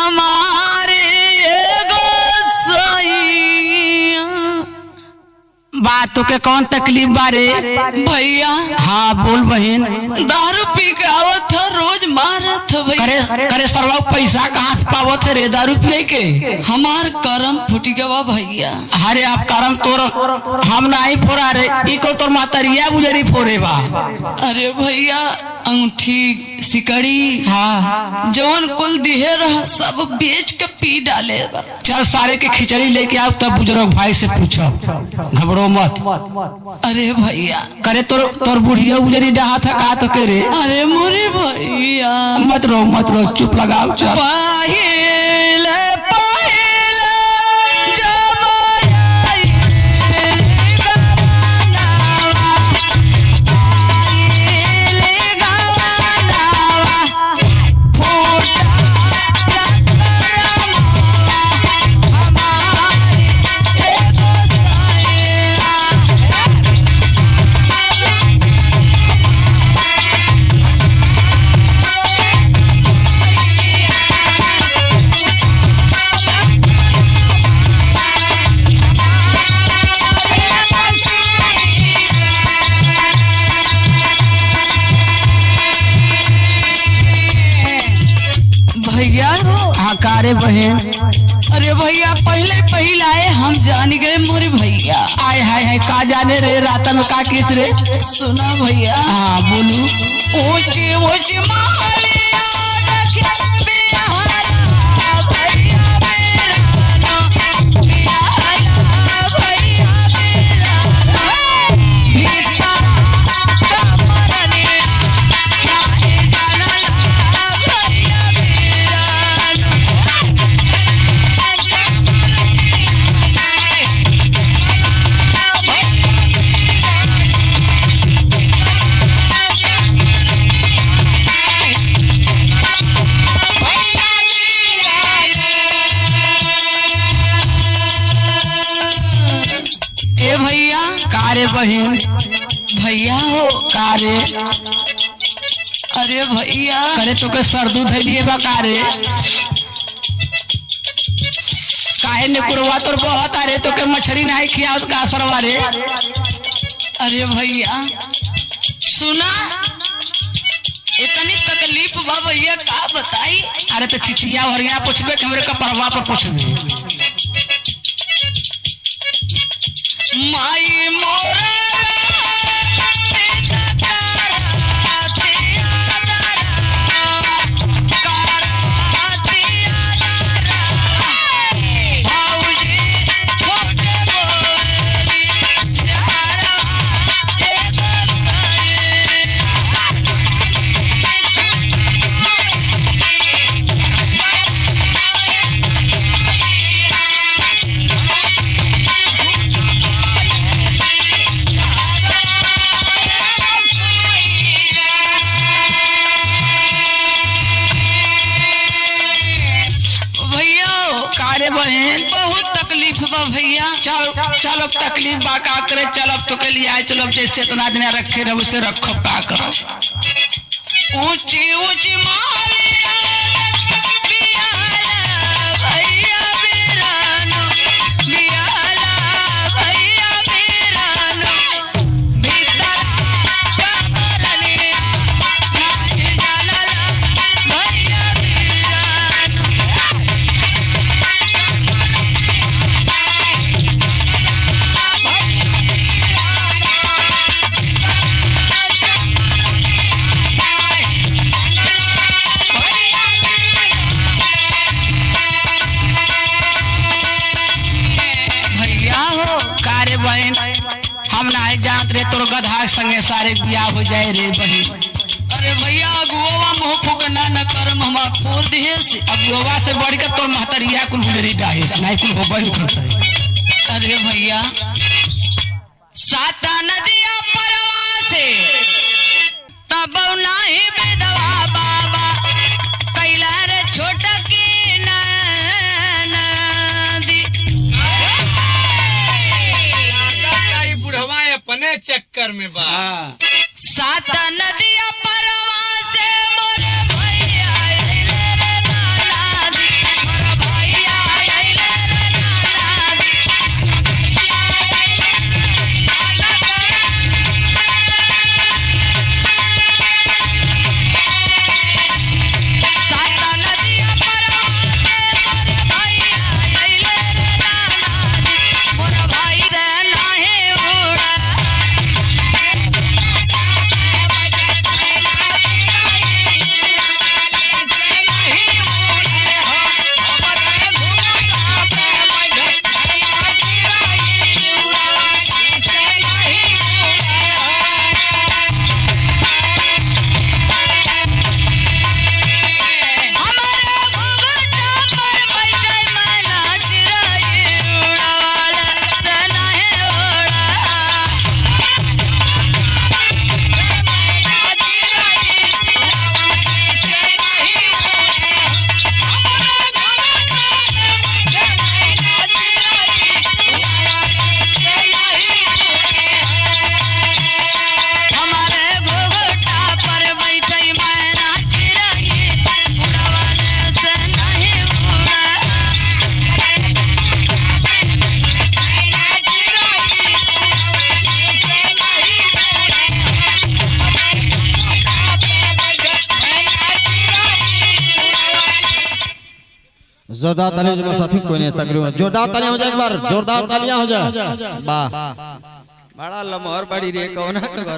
हमारे बातों के कौन तकलीफ बारे भैया हाँ बोल बहन। दारू पी के आवत था, रोज मारत था भैया। करे सरवा पैसा कहाँ से पावत है रे दारू पिए के? हमार करम फुटी गवा भैया। अरे आप करम तोर हम नहीं फोड़ा रे, इको तोर मातरिया गुजरी फोड़े बा। अरे भैया अंगूठी सिकड़ी हाँ जवन कुल दिहे रहा सब बेच के पी डाले बा। चल सारे के खिचड़ी लेके आओ, तब बुजुर्ग भाई से पूछो, घबरो मत। अरे भैया करे तोर बुढ़िया गुजरी डहा था का तो करे। अरे मोरे भैया मत रो चुप लगाओ। चल पहिले पहिले जब आई गवानावा, आइले गवानावा, फूटा हमारे एगो भैया हो। हाँ कारे बहन। अरे भैया पहले पहले आए हम जान गए मोरे भैया। आय हाय हाय का जाने रे रात में का किस रे। सुना भैया हाँ बोलू। ऊंचे ऊंचे महलिया देखे बिहारा भैया मेरा ना, बिहारा भैया मेरा ना, भीतरा कमरनिया काहे जानला भैया मेरा ए भैया कारे बहन। भैया हो। कारे अरे भैया करे तो के सर्दू धैलिए बा कारे। काहे ने कुरवा तोर बहुत अरे तो के मछली नहीं खिया उसका सरवा रे। अरे भैया सुना इतनी तकलीफ बा भैया का बताई। अरे तो छिछिया हरिया पूछबे कि हमरे कपड़वा पर पूछबे। माई मोरा बहन बहुत तकलीफ बा भैया। चल अब तकलीफ बा का करे। चल अब तो के लिए आए। चलो जैसे इतना दिन रखे रहो उसे रखो का करो। ऊंची ऊंची मालिया बियाला भैया मेरा नो, बियाला भैया मेरा नो, भीतरा कमरनिया काहे जानला भैया मेरा नो। हम ना जानत रे तोर गधा संगे सारे बियाह हो जाए रे बहन। अरे भैया अगुआ मुँह फुकना न करम हमार फोड़ दिहे से। अगुआ से बढ़ के तोर महतरिया कुल गुजरी डाहे से नहीं कुल होबे नहीं करता। अरे भैया साता नदिया परवा से तब नाही बेदवा बाबा कैला रे छोटा की नदी। बुढ़वा अपने चक्कर में बा। साता नदिया परवा से मोरे भैया रे नाना दी जोरदार तालियां हो जाए साथी, कोई नहीं सकरू में जोरदार तालियां हो जाए, एक बार जोरदार तालियां हो जाए। वाह बड़ा लमहर बड़ी रे कौन है घर